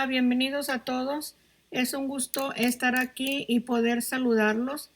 Hola, bienvenidos a todos. Es un gusto estar aquí y poder saludarlos.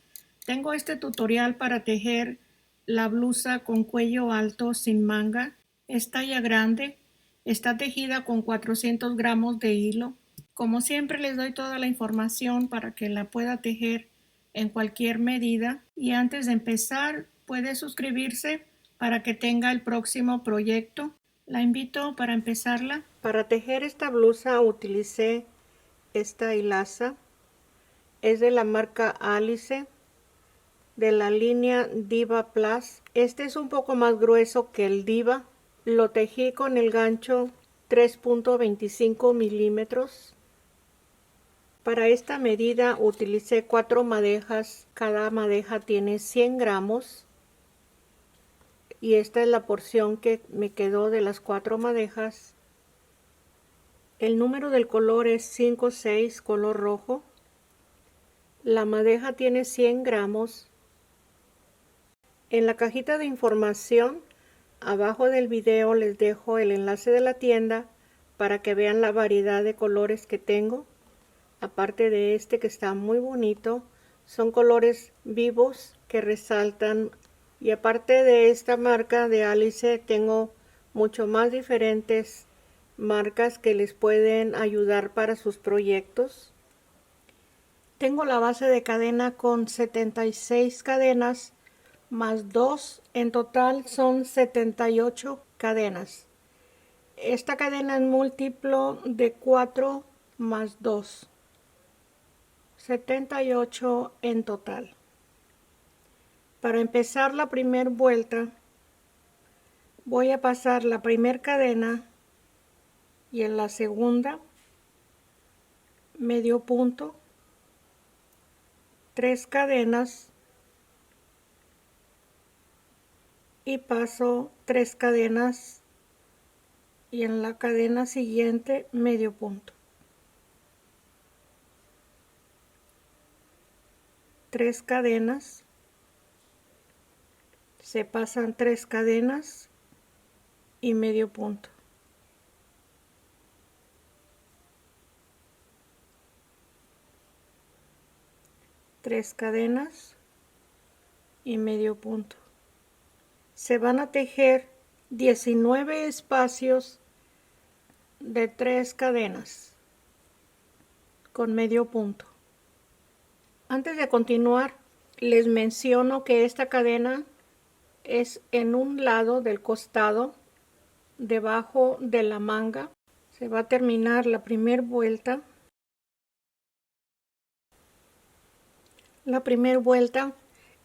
Tengo este tutorial para tejer la blusa con cuello alto sin manga. Es talla grande. Está tejida con 400 gramos de hilo. Como siempre les doy toda la información para que la pueda tejer en cualquier medida. Y antes de empezar, puede suscribirse para que tenga el próximo proyecto. La invito para empezarla. Para tejer esta blusa utilicé esta hilaza. Es de la marca Alice, de la línea Diva Plus. Este es un poco más grueso que el Diva. Lo tejí con el gancho 3.25 milímetros. Para esta medida utilicé 4 madejas. Cada madeja tiene 100 gramos. Y esta es la porción que me quedó de las 4 madejas. El número del color es 56, color rojo. La madeja tiene 100 gramos. En la cajita de información, abajo del video les dejo el enlace de la tienda para que vean la variedad de colores que tengo. Aparte de este que está muy bonito, son colores vivos que resaltan. Y aparte de esta marca de Alice, tengo mucho más diferentes marcas que les pueden ayudar para sus proyectos. Tengo la base de cadena con 76 cadenas más 2, en total son 78 cadenas. Esta cadena es múltiplo de 4 más 2, 78 en total. Para empezar la primera vuelta, voy a pasar la primera cadena y en la segunda medio punto, 3 cadenas y paso 3 cadenas y en la cadena siguiente medio punto, 3 cadenas, se pasan 3 cadenas y medio punto, tres cadenas y medio punto. Se van a tejer 19 espacios de 3 cadenas con medio punto. Antes de continuar, les menciono que esta cadena es en un lado del costado, debajo de la manga. Se va a terminar la primera vuelta. La primera vuelta,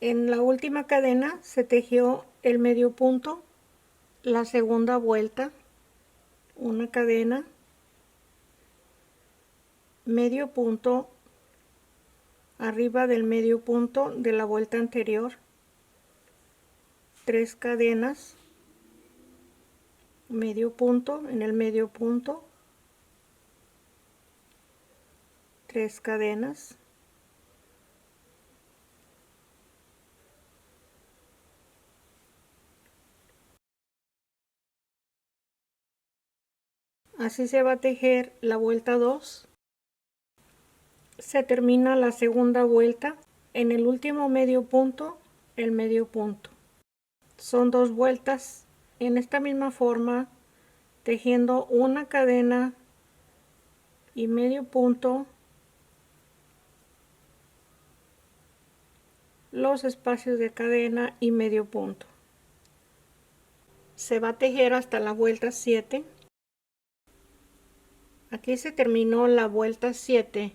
en la última cadena se tejió el medio punto. La segunda vuelta, una cadena, medio punto arriba del medio punto de la vuelta anterior, 3 cadenas, medio punto en el medio punto, 3 cadenas, así se va a tejer la vuelta 2. Se termina la segunda vuelta en el último medio punto, el medio punto. Son 2 vueltas en esta misma forma, tejiendo una cadena y medio punto, los espacios de cadena y medio punto. Se va a tejer hasta la vuelta 7. Aquí se terminó la vuelta 7,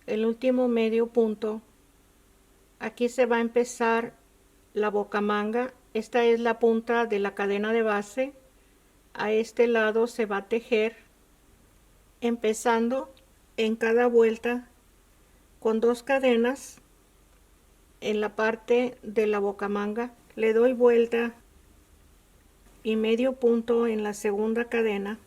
el último medio punto. Aquí se va a empezar la bocamanga. Esta es la punta de la cadena de base. A este lado se va a tejer, empezando en cada vuelta con 2 cadenas en la parte de la bocamanga. Le doy vuelta y medio punto en la segunda cadena.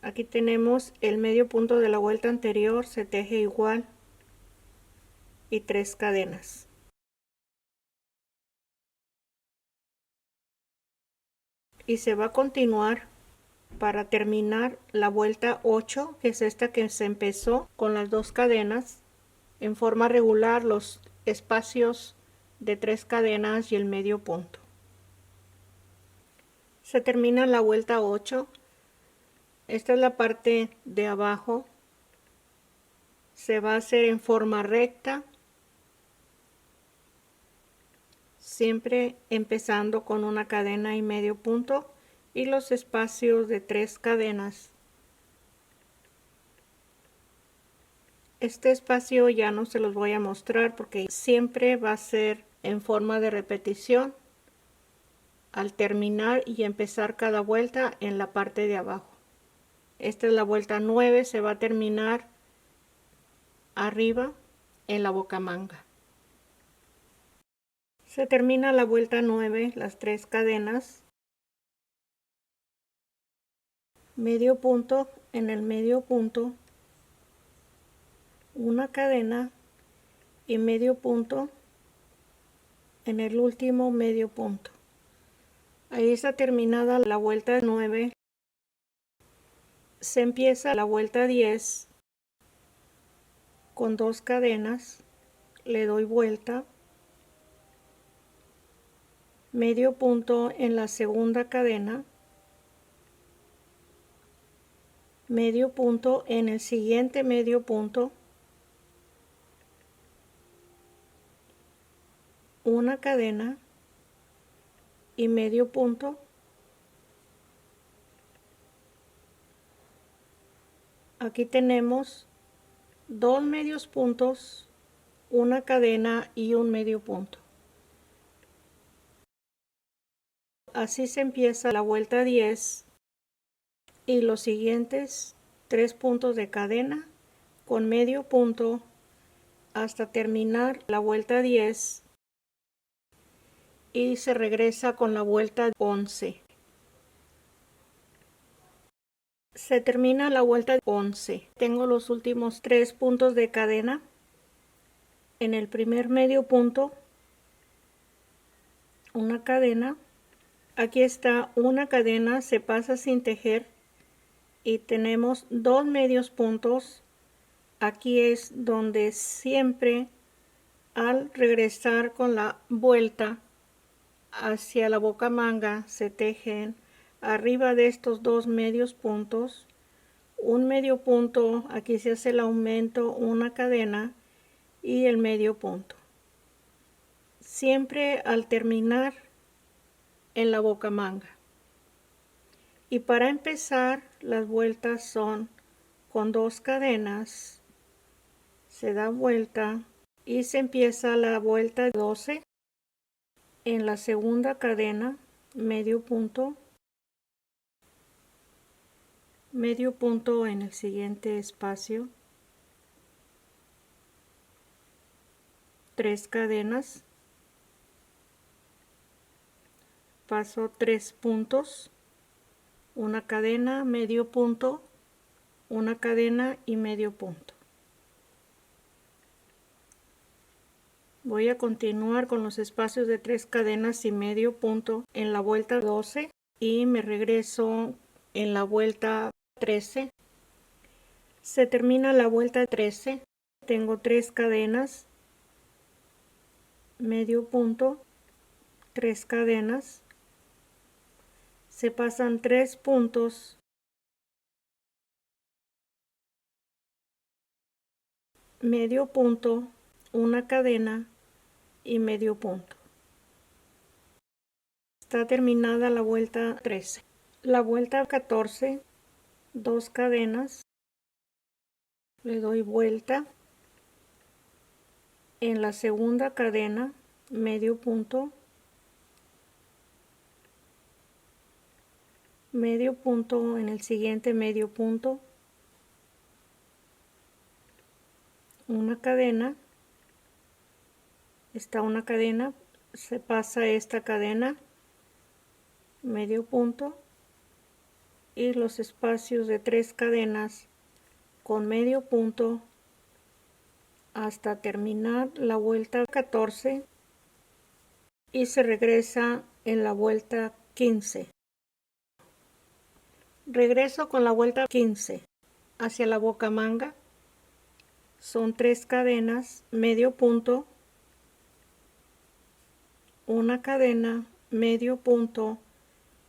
Aquí tenemos el medio punto de la vuelta anterior, se teje igual y 3 cadenas. y se va a continuar para terminar la vuelta 8, que es esta que se empezó con las 2 cadenas en forma regular, los espacios de 3 cadenas y el medio punto. Se termina la vuelta 8. Esta es la parte de abajo. Se va a hacer en forma recta, siempre empezando con una cadena y medio punto y los espacios de 3 cadenas. Este espacio ya no se los voy a mostrar porque siempre va a ser en forma de repetición al terminar y empezar cada vuelta en la parte de abajo. Esta es la vuelta 9, se va a terminar arriba en la bocamanga. Se termina la vuelta 9, las 3 cadenas, medio punto en el medio punto, una cadena y medio punto en el último medio punto. Ahí está terminada la vuelta 9. Se empieza la vuelta 10 con 2 cadenas, le doy vuelta, medio punto en la segunda cadena, medio punto en el siguiente medio punto, una cadena y medio punto. Aquí tenemos 2 medios puntos, una cadena y un medio punto. Así se empieza la vuelta 10 y los siguientes 3 puntos de cadena con medio punto hasta terminar la vuelta 10 y se regresa con la vuelta 11. Se termina la vuelta 11. Tengo los últimos 3 puntos de cadena. En el primer medio punto, una cadena. Aquí está una cadena, se pasa sin tejer y tenemos 2 medios puntos. Aquí es donde siempre al regresar con la vuelta hacia la bocamanga se tejen arriba de estos 2 medios puntos un medio punto. Aquí se hace el aumento, una cadena y el medio punto, siempre al terminar en la bocamanga. Y para empezar las vueltas son con 2 cadenas, se da vuelta y se empieza la vuelta 12 en la segunda cadena, medio punto en el siguiente espacio, 3 cadenas, paso 3 puntos, una cadena, medio punto, una cadena y medio punto. Voy a continuar con los espacios de 3 cadenas y medio punto en la vuelta 12 y me regreso en la vuelta 13. Se termina la vuelta 13. Tengo 3 cadenas, medio punto, 3 cadenas. Se pasan 3 puntos, medio punto, una cadena y medio punto. Está terminada la vuelta 13. La vuelta 14, 2 cadenas, le doy vuelta en la segunda cadena, medio punto en el siguiente medio punto, una cadena, está una cadena, se pasa esta cadena, medio punto y los espacios de 3 cadenas con medio punto hasta terminar la vuelta 14 y se regresa en la vuelta 15. Regreso con la vuelta 15 hacia la bocamanga. Son 3 cadenas, medio punto, una cadena, medio punto,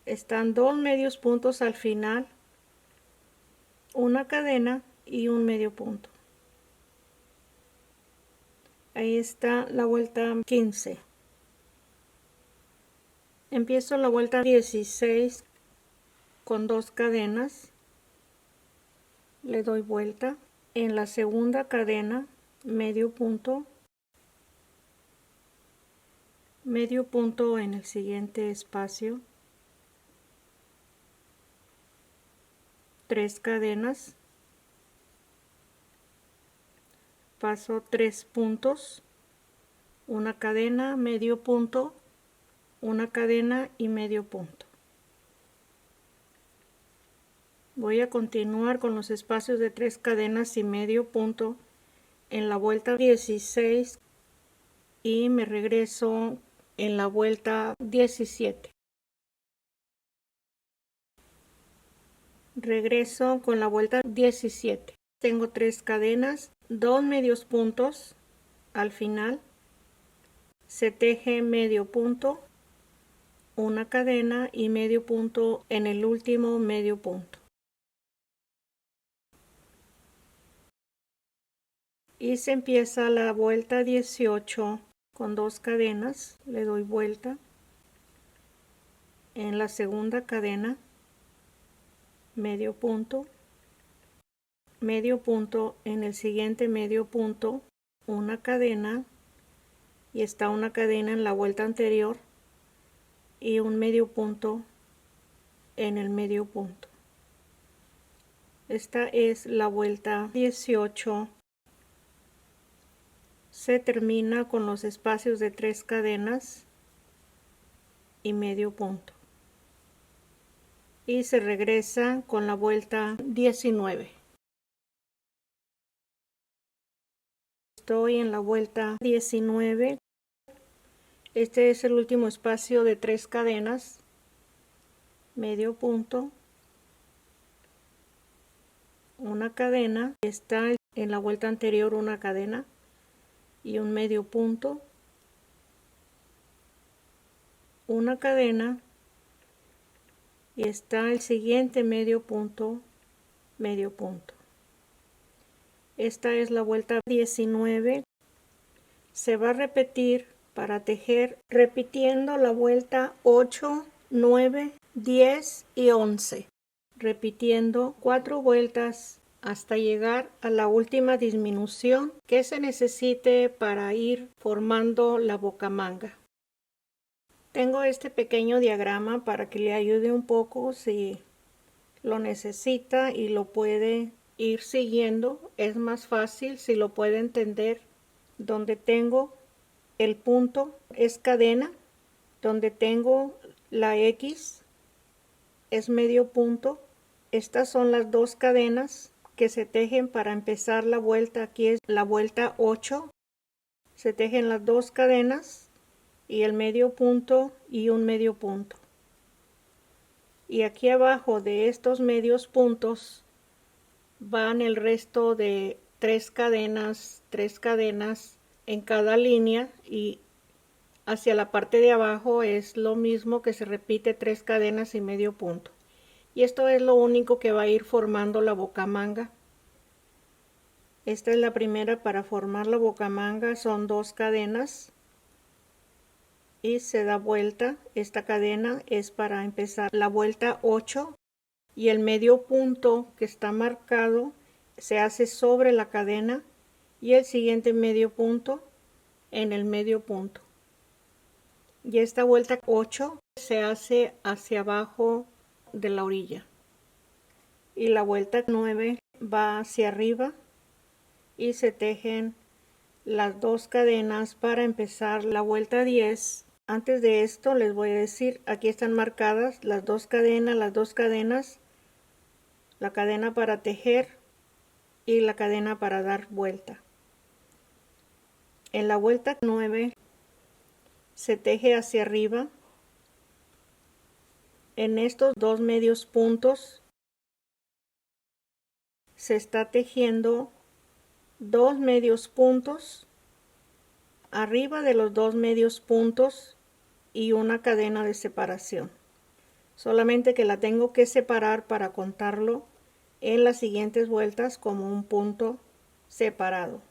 están 2 medios puntos al final, una cadena y un medio punto. Ahí está la vuelta 15. Empiezo la vuelta 16 con 2 cadenas, le doy vuelta. En la segunda cadena, medio punto en el siguiente espacio, 3 cadenas, paso 3 puntos, una cadena, medio punto, una cadena y medio punto. Voy a continuar con los espacios de 3 cadenas y medio punto en la vuelta 16 y me regreso en la vuelta 17. Regreso con la vuelta 17. Tengo 3 cadenas, 2 medios puntos al final, se teje medio punto, una cadena y medio punto en el último medio punto. Y se empieza la vuelta 18 con 2 cadenas, le doy vuelta. En la segunda cadena, medio punto en el siguiente medio punto, una cadena y está una cadena en la vuelta anterior y un medio punto en el medio punto. Esta es la vuelta 18. Se termina con los espacios de 3 cadenas y medio punto. Y se regresa con la vuelta 19. Estoy en la vuelta 19. Este es el último espacio de 3 cadenas, medio punto, una cadena, está en la vuelta anterior una cadena y un medio punto, una cadena y está el siguiente medio punto. Esta es la vuelta 19. Se va a repetir para tejer repitiendo la vuelta 8, 9, 10 y 11. Repitiendo 4 vueltas hasta llegar a la última disminución que se necesite para ir formando la bocamanga. Tengo este pequeño diagrama para que le ayude un poco si lo necesita y lo puede ir siguiendo. Es más fácil si lo puede entender. Donde tengo el punto es cadena, donde tengo la X es medio punto. Estas son las 2 cadenas que se tejen para empezar la vuelta. Aquí es la vuelta 8. Se tejen las 2 cadenas y el medio punto y un medio punto. Y aquí abajo de estos medios puntos van el resto de 3 cadenas en cada línea, y hacia la parte de abajo es lo mismo, que se repite 3 cadenas y medio punto. Y esto es lo único que va a ir formando la bocamanga. Esta es la primera para formar la bocamanga, son 2 cadenas y se da vuelta. Esta cadena es para empezar la vuelta 8 y el medio punto que está marcado se hace sobre la cadena y el siguiente medio punto en el medio punto. Y esta vuelta 8 se hace hacia abajo de la orilla. Y la vuelta 9 va hacia arriba y se tejen las 2 cadenas para empezar la vuelta 10. Antes de esto les voy a decir, aquí están marcadas las 2 cadenas, la cadena para tejer y la cadena para dar vuelta. En la vuelta 9 se teje hacia arriba. En estos 2 medios puntos se está tejiendo 2 medios puntos arriba de los 2 medios puntos y una cadena de separación. Solamente que la tengo que separar para contarlo en las siguientes vueltas como un punto separado.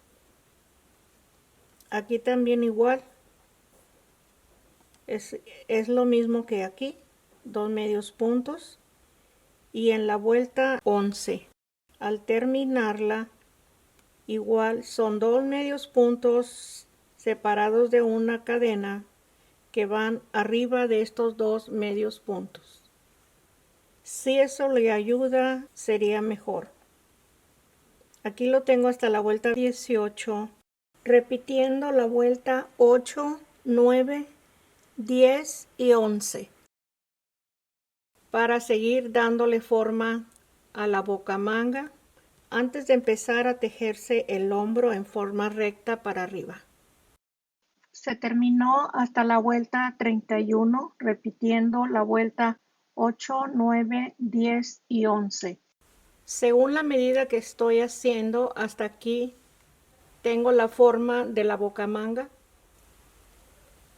Aquí también igual es lo mismo que aquí, 2 medios puntos, y en la vuelta 11 al terminarla igual son 2 medios puntos separados de una cadena que van arriba de estos 2 medios puntos. Si eso le ayuda, sería mejor. Aquí lo tengo hasta la vuelta 18, repitiendo la vuelta 8, 9, 10 y 11 para seguir dándole forma a la bocamanga antes de empezar a tejerse el hombro en forma recta para arriba. Se terminó hasta la vuelta 31, repitiendo la vuelta 8, 9, 10 y 11. Según la medida que estoy haciendo, hasta aquí tengo la forma de la bocamanga.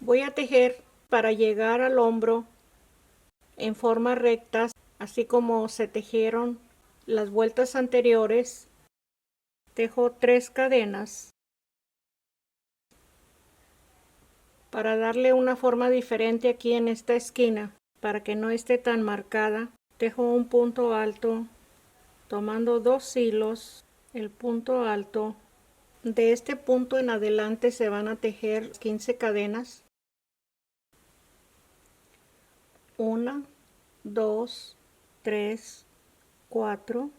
Voy a tejer para llegar al hombro en forma recta, así como se tejieron las vueltas anteriores. Tejo 3 cadenas para darle una forma diferente aquí en esta esquina, para que no esté tan marcada. Tejo un punto alto tomando 2 hilos, el punto alto. De este punto en adelante se van a tejer 15 cadenas. 1, 2, 3, 4,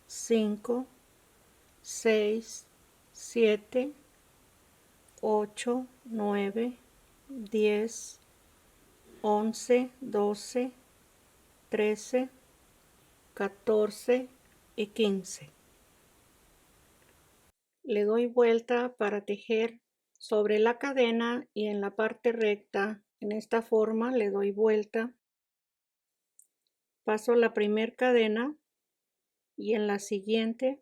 5, 6, 7, 8, 9, 10, 11, 12, 13, 14 y 15. Le doy vuelta para tejer sobre la cadena y en la parte recta. En esta forma le doy vuelta. Paso la primera cadena y en la siguiente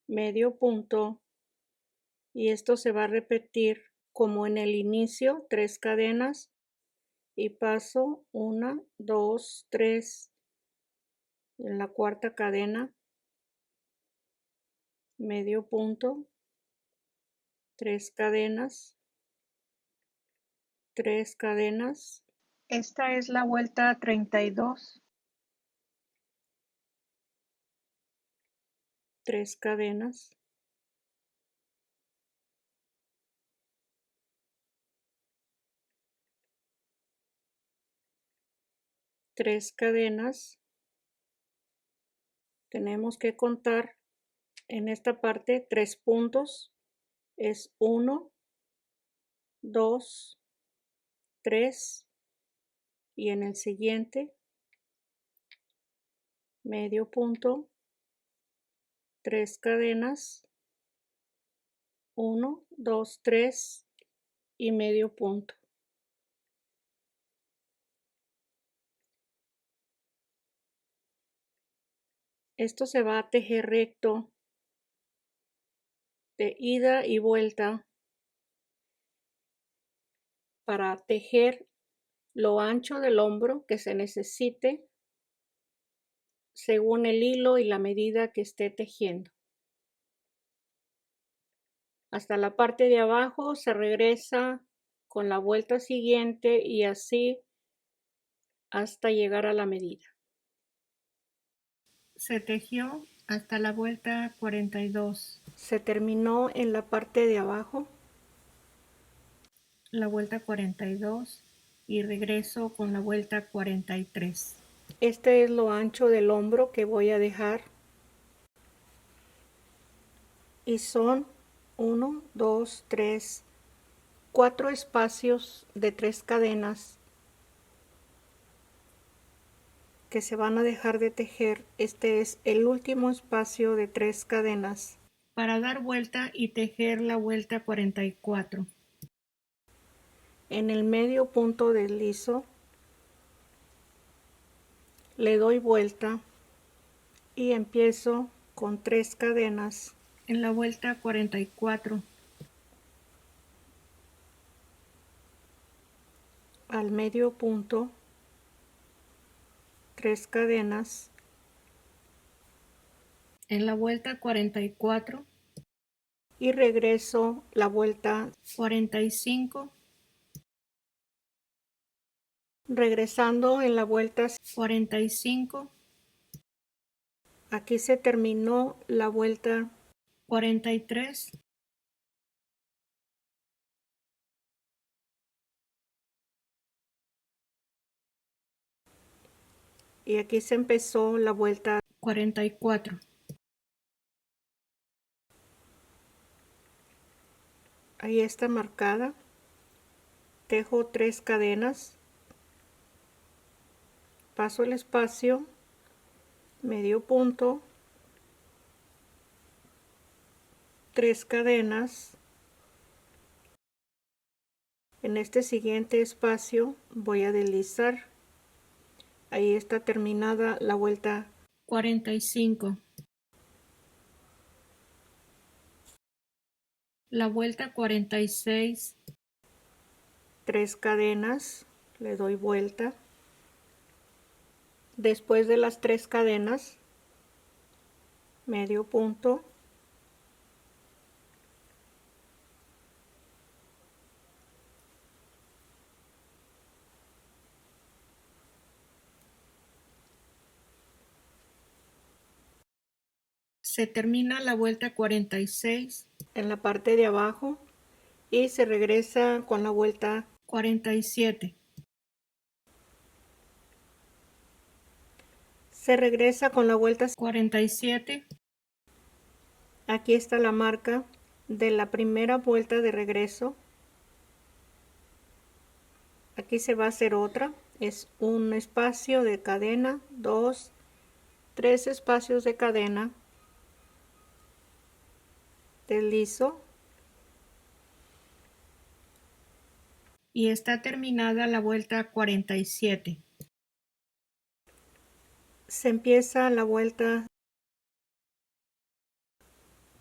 medio punto, y esto se va a repetir como en el inicio, 3 cadenas y paso 1, 2, 3 en la cuarta cadena, medio punto, 3 cadenas, 3 cadenas. Esta es la vuelta 32. 3 cadenas. Tres cadenas. Tenemos que contar en esta parte 3 puntos. Es 1, 2, 3 y en el siguiente medio punto, 3 cadenas, 1, 2, 3 y medio punto. Esto se va a tejer recto de ida y vuelta para tejer lo ancho del hombro que se necesite según el hilo y la medida que esté tejiendo. Hasta la parte de abajo se regresa con la vuelta siguiente y así hasta llegar a la medida. Se tejió hasta la vuelta 42. Se terminó en la parte de abajo la vuelta 42 y regreso con la vuelta 43. Este es lo ancho del hombro que voy a dejar y son 1, 2, 3, 4 espacios de 3 cadenas que se van a dejar de tejer. Este es el último espacio de 3 cadenas para dar vuelta y tejer la vuelta 44. En el medio punto del liso le doy vuelta y empiezo con 3 cadenas en la vuelta 44. Al medio punto, 3 cadenas en la vuelta 44 y regreso la vuelta 45. Regresando en la vuelta 45, aquí se terminó la vuelta 43. Y aquí se empezó la vuelta 44. Ahí está marcada. Tejo 3 cadenas. Paso el espacio, medio punto, 3 cadenas. En este siguiente espacio voy a deslizar. Ahí está terminada la vuelta 45. La vuelta 46, 3 cadenas, le doy vuelta. Después de las 3 cadenas, medio punto, se termina la vuelta 46 en la parte de abajo y se regresa con la vuelta 47. Se regresa con la vuelta 47. Aquí está la marca de la primera vuelta de regreso. Aquí se va a hacer otra. Es un espacio de cadena, 2, 3 espacios de cadena. Deslizo. Y está terminada la vuelta 47. Se empieza la vuelta.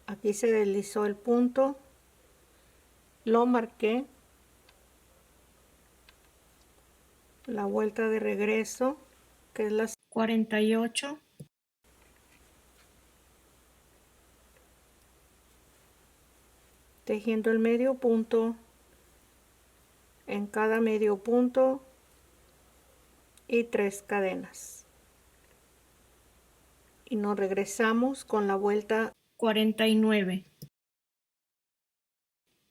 Aquí se deslizó el punto. Lo marqué. La vuelta de regreso, que es la 48. Tejiendo el medio punto en cada medio punto y 3 cadenas. Y nos regresamos con la vuelta 49.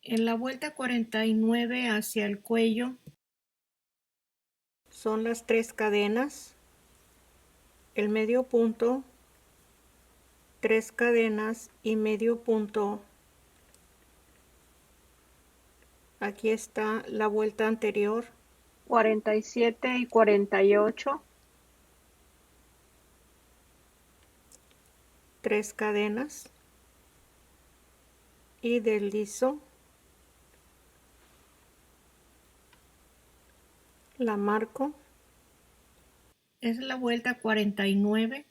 En la vuelta 49 hacia el cuello son las 3 cadenas, el medio punto, 3 cadenas y medio punto. Aquí está la vuelta anterior, 47 y 48. 3 cadenas y deslizo. La marco. Es la vuelta 49.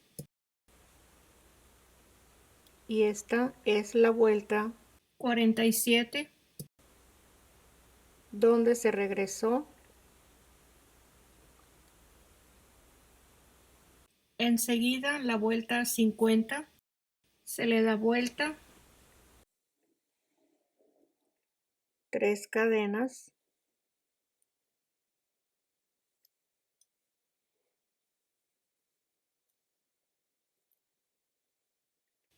Y esta es la vuelta 47, donde se regresó. Enseguida la vuelta 50, se le da vuelta, 3 cadenas,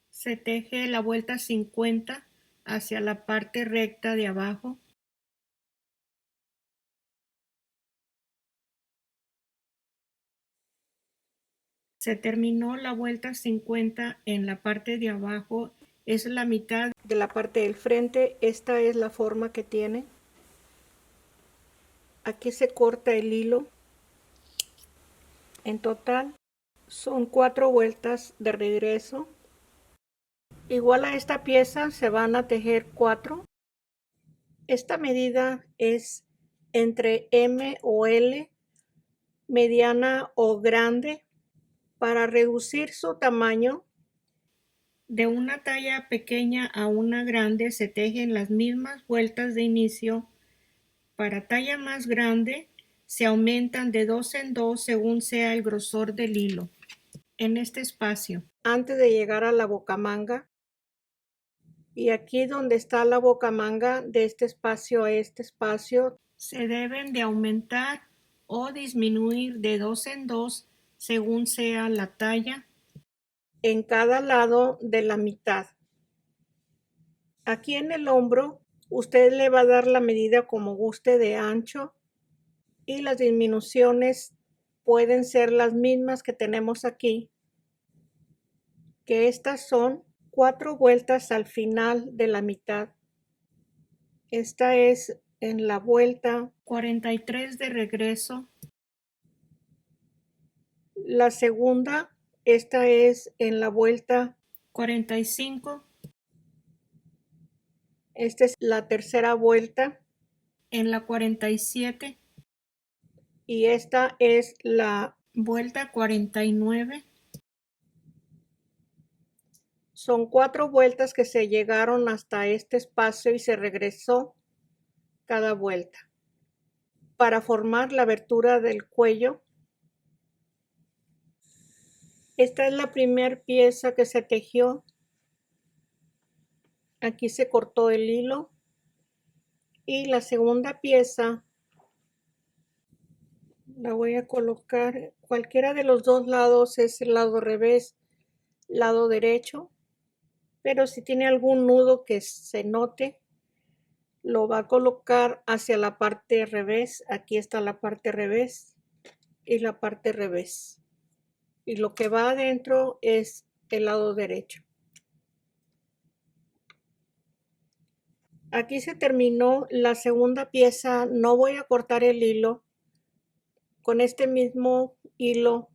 se teje la vuelta 50 hacia la parte recta de abajo. Se terminó la vuelta 50 en la parte de abajo, es la mitad de la parte del frente. Esta es la forma que tiene. Aquí se corta el hilo. En total son 4 vueltas de regreso. Igual a esta pieza se van a tejer 4. Esta medida es entre M o L, mediana o grande. Para reducir su tamaño, de una talla pequeña a una grande se tejen las mismas vueltas de inicio. Para talla más grande se aumentan de 2 en 2 según sea el grosor del hilo. En este espacio, antes de llegar a la bocamanga, y aquí donde está la bocamanga, de este espacio a este espacio, se deben de aumentar o disminuir de 2 en 2 según sea la talla en cada lado de la mitad. Aquí en el hombro, usted le va a dar la medida como guste de ancho y las disminuciones pueden ser las mismas que tenemos aquí, que estas son 4 vueltas al final de la mitad. Esta es en la vuelta 43 de regreso. La segunda, esta es en la vuelta 45. Esta es la tercera vuelta en la 47 y esta es la vuelta 49. Son 4 vueltas que se llegaron hasta este espacio y se regresó cada vuelta. Para formar la abertura del cuello, esta es la primera pieza que se tejió. Aquí se cortó el hilo y la segunda pieza la voy a colocar, cualquiera de los dos lados es el lado revés, lado derecho, pero si tiene algún nudo que se note, lo va a colocar hacia la parte revés. Aquí está la parte revés y la parte revés, y lo que va adentro es el lado derecho. Aquí se terminó la segunda pieza. No voy a cortar el hilo. Con este mismo hilo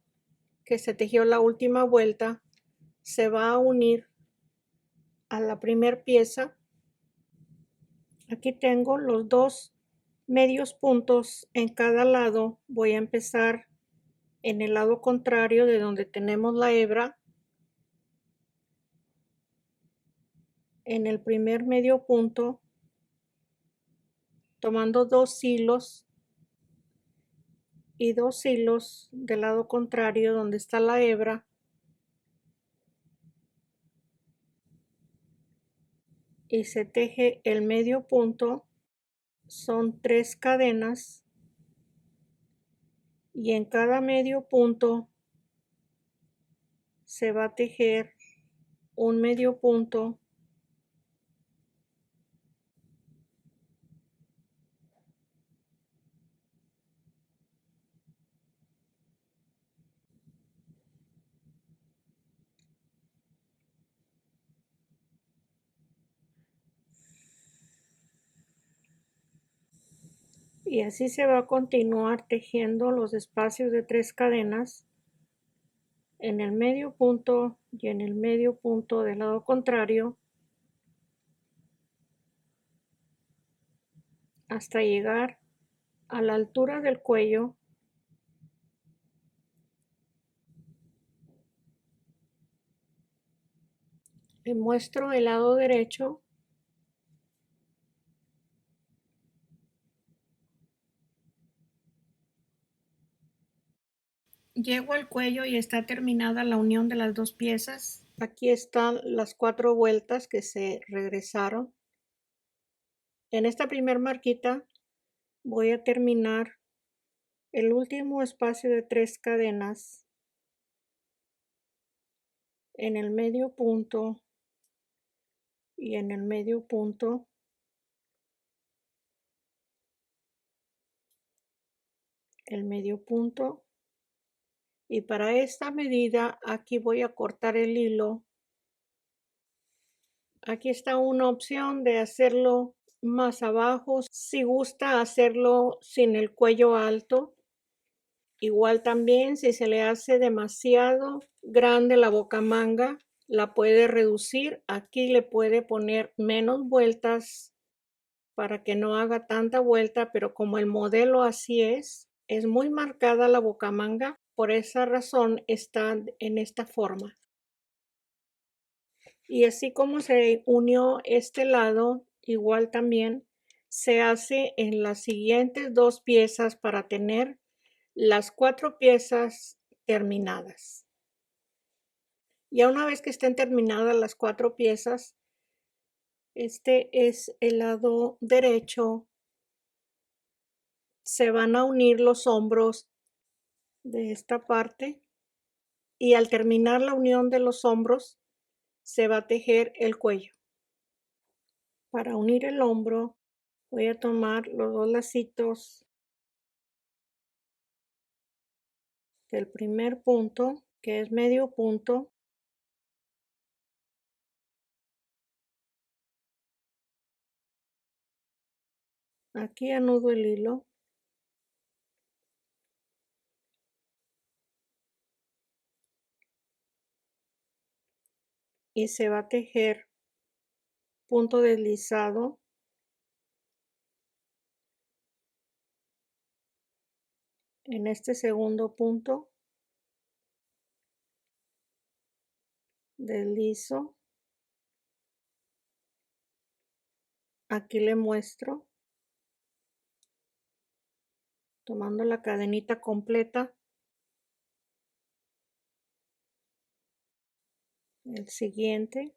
que se tejió la última vuelta, se va a unir a la primera pieza. Aquí tengo los 2 medios puntos en cada lado. Voy a empezar en el lado contrario de donde tenemos la hebra. En el primer medio punto, tomando 2 hilos y 2 hilos del lado contrario donde está la hebra, y se teje el medio punto. Son 3 cadenas y en cada medio punto se va a tejer un medio punto y así se va a continuar tejiendo los espacios de 3 cadenas en el medio punto y en el medio punto del lado contrario hasta llegar a la altura del cuello. Le muestro el lado derecho. Llego al cuello y está terminada la unión de las 2 piezas. Aquí están las 4 vueltas que se regresaron. En esta primera marquita voy a terminar el último espacio de 3 cadenas en el medio punto y en el medio punto. El medio punto, y para esta medida aquí voy a cortar el hilo. Aquí está una opción de hacerlo más abajo si gusta hacerlo sin el cuello alto. Igual también si se le hace demasiado grande la bocamanga, la puede reducir. Aquí le puede poner menos vueltas para que no haga tanta vuelta, pero como el modelo así es muy marcada la bocamanga, Por esa razón está en esta forma. Y así como se unió este lado, igual también se hace en las siguientes 2 piezas para tener las 4 piezas terminadas. Ya una vez que estén terminadas las 4 piezas, este es el lado derecho. Se van a unir los hombros de esta parte y al terminar la unión de los hombros se va a tejer el cuello. Para unir el hombro voy a tomar los 2 lacitos del primer punto, que es medio punto, aquí anudo el hilo y se va a tejer punto deslizado en este segundo punto, deslizo, aquí le muestro, tomando la cadenita completa, el siguiente,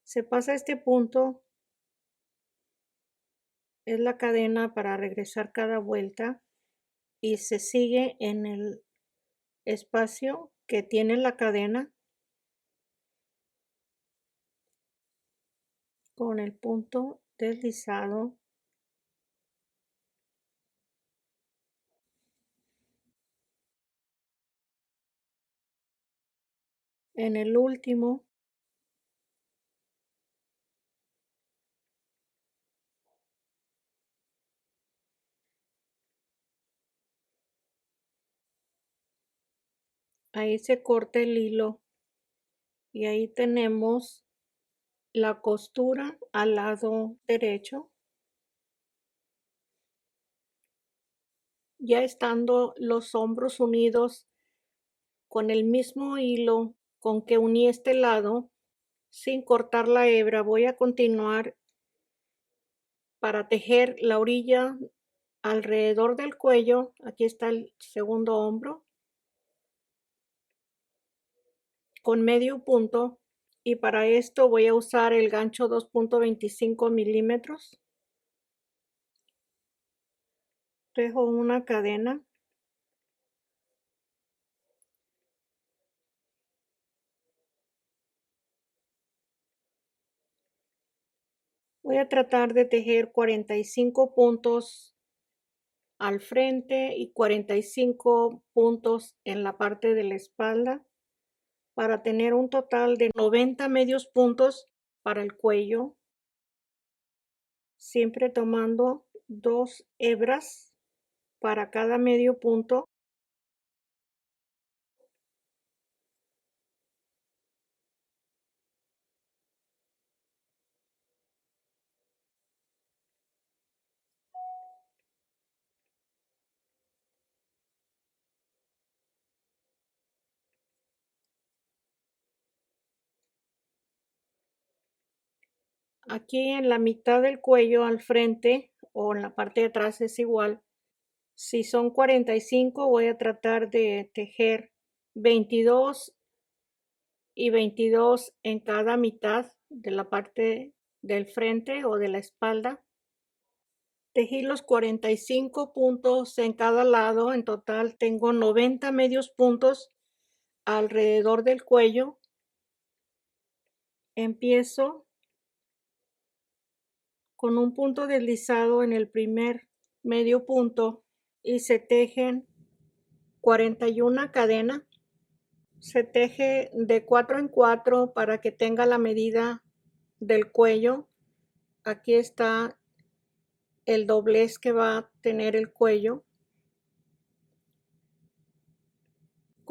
se pasa este punto, es la cadena para regresar cada vuelta y se sigue en el espacio que tiene la cadena con el punto deslizado. En el último ahí se corta el hilo y ahí tenemos la costura al lado derecho. Ya estando los hombros unidos con el mismo hilo con que uní este lado, sin cortar la hebra, voy a continuar para tejer la orilla alrededor del cuello. Aquí está el segundo hombro con medio punto y para esto voy a usar el gancho 2.25 milímetros. Tejo una cadena. Voy a tratar de tejer 45 puntos al frente y 45 puntos en la parte de la espalda para tener un total de 90 medios puntos para el cuello, siempre tomando 2 hebras para cada medio punto. Aquí en la mitad del cuello al frente o en la parte de atrás es igual. Si son 45 voy a tratar de tejer 22 y 22 en cada mitad de la parte del frente o de la espalda. Tejí los 45 puntos en cada lado, en total tengo 90 medios puntos alrededor del cuello. Empiezo con un punto deslizado en el primer medio punto y se tejen 41 cadenas. Se teje de 4 en 4 para que tenga la medida del cuello. Aquí está el doblez que va a tener el cuello.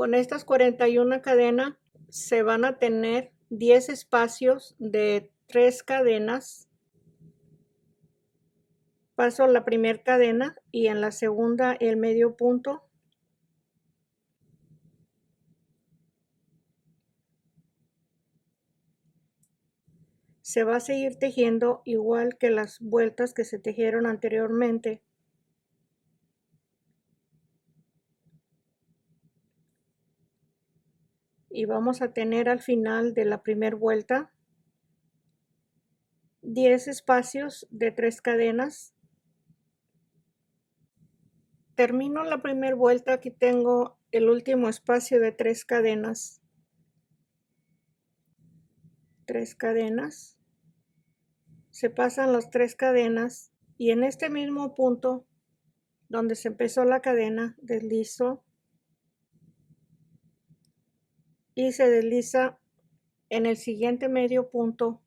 Con estas 41 cadenas se van a tener 10 espacios de 3 cadenas. Paso la primera cadena y en la segunda el medio punto. Se va a seguir tejiendo igual que las vueltas que se tejieron anteriormente. Y vamos a tener al final de la primera vuelta 10 espacios de 3 cadenas. Termino la primera vuelta, aquí tengo el último espacio de 3 cadenas. 3 cadenas. Se pasan las 3 cadenas y en este mismo punto donde se empezó la cadena deslizo y se desliza en el siguiente medio punto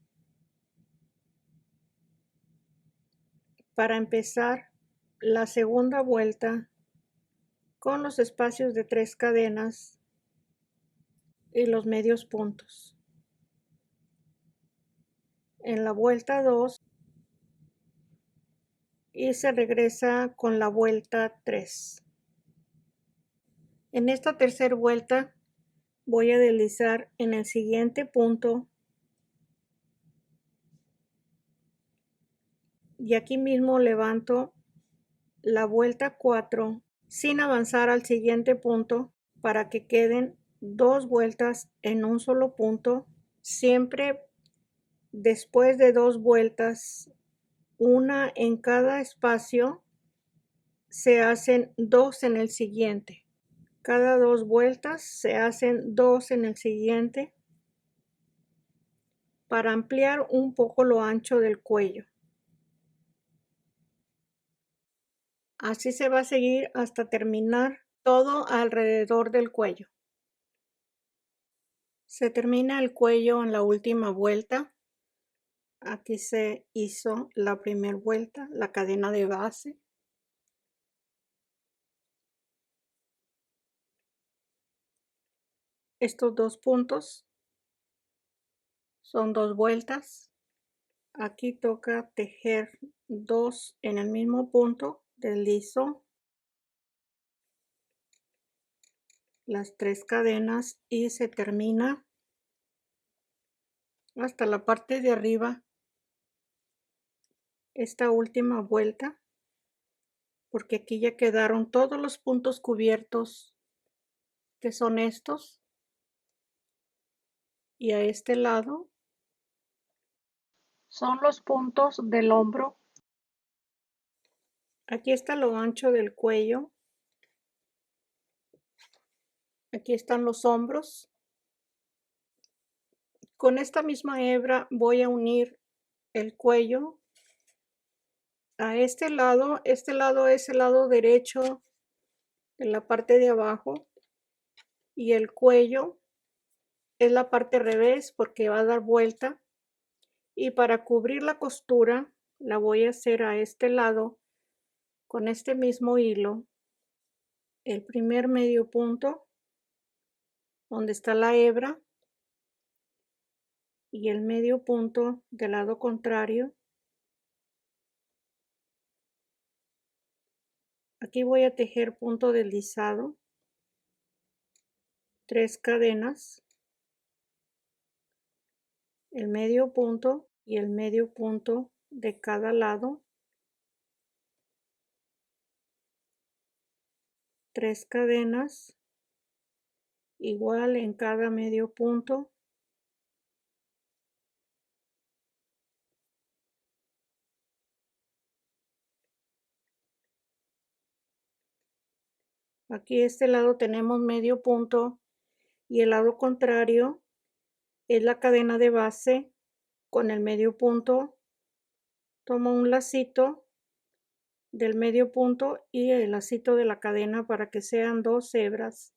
para empezar la segunda vuelta con los espacios de 3 cadenas y los medios puntos. En la vuelta 2 y se regresa con la vuelta 3. En esta tercera vuelta voy a deslizar en el siguiente punto y aquí mismo levanto la vuelta 4 sin avanzar al siguiente punto para que queden 2 vueltas en un solo punto. Siempre después de 2 vueltas, una en cada espacio, se hacen 2 en el siguiente. Cada 2 vueltas se hacen 2 en el siguiente para ampliar un poco lo ancho del cuello. Así se va a seguir hasta terminar todo alrededor del cuello. Se termina el cuello en la última vuelta. Aquí se hizo la primera vuelta, la cadena de base. Estos 2 puntos son 2 vueltas. Aquí toca tejer 2 en el mismo punto, deslizo las 3 cadenas y se termina hasta la parte de arriba esta última vuelta, porque aquí ya quedaron todos los puntos cubiertos, que son estos, y a este lado son los puntos del hombro. Aquí está lo ancho del cuello. Aquí están los hombros. Con esta misma hebra voy a unir el cuello a este lado es el lado derecho de la parte de abajo y el cuello es la parte revés porque va a dar vuelta, y para cubrir la costura la voy a hacer a este lado con este mismo hilo. El primer medio punto donde está la hebra y el medio punto del lado contrario. Aquí voy a tejer punto deslizado, 3 cadenas, el medio punto y el medio punto de cada lado, 3 cadenas, igual en cada medio punto. Aquí este lado tenemos medio punto y el lado contrario es la cadena de base con el medio punto. Tomo un lacito del medio punto y el lacito de la cadena para que sean 2 hebras.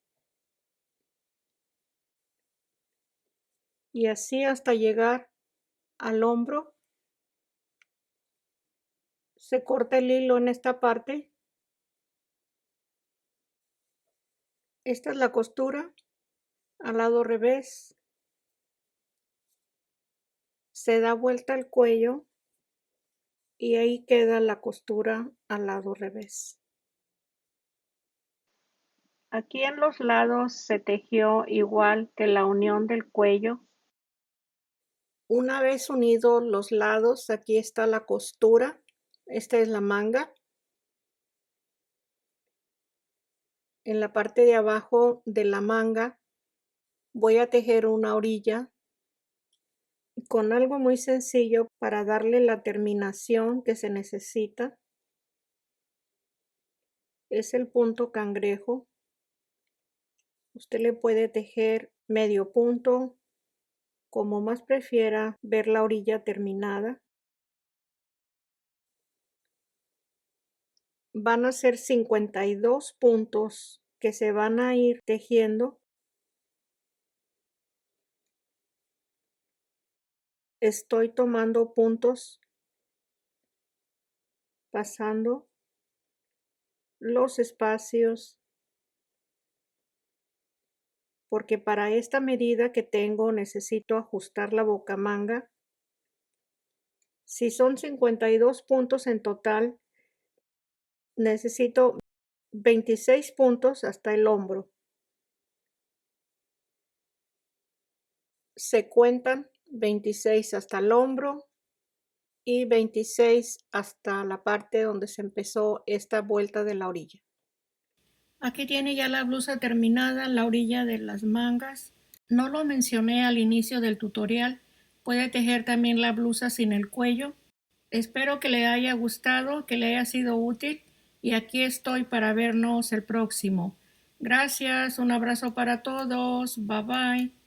Y así hasta llegar al hombro. Se corta el hilo en esta parte Esta es la costura al lado revés. Se da vuelta el cuello y ahí queda la costura al lado revés. Aquí en los lados se tejió igual que la unión del cuello. Una vez unidos los lados, aquí está la costura. Esta es la manga. En la parte de abajo de la manga voy a tejer una orilla con algo muy sencillo para darle la terminación que se necesita. Es el punto cangrejo. Usted le puede tejer medio punto, como más prefiera ver la orilla terminada. Van a ser 52 puntos que se van a ir tejiendo. Estoy tomando puntos, pasando los espacios, porque para esta medida que tengo necesito ajustar la bocamanga. Si son 52 puntos en total, necesito 26 puntos hasta el hombro. Se cuentan 26 hasta el hombro y 26 hasta la parte donde se empezó esta vuelta de la orilla. Aquí tiene ya la blusa terminada, la orilla de las mangas. No lo mencioné al inicio del tutorial. Puede tejer también la blusa sin el cuello. Espero que le haya gustado, que le haya sido útil y aquí estoy para vernos el próximo. Gracias, un abrazo para todos. Bye bye.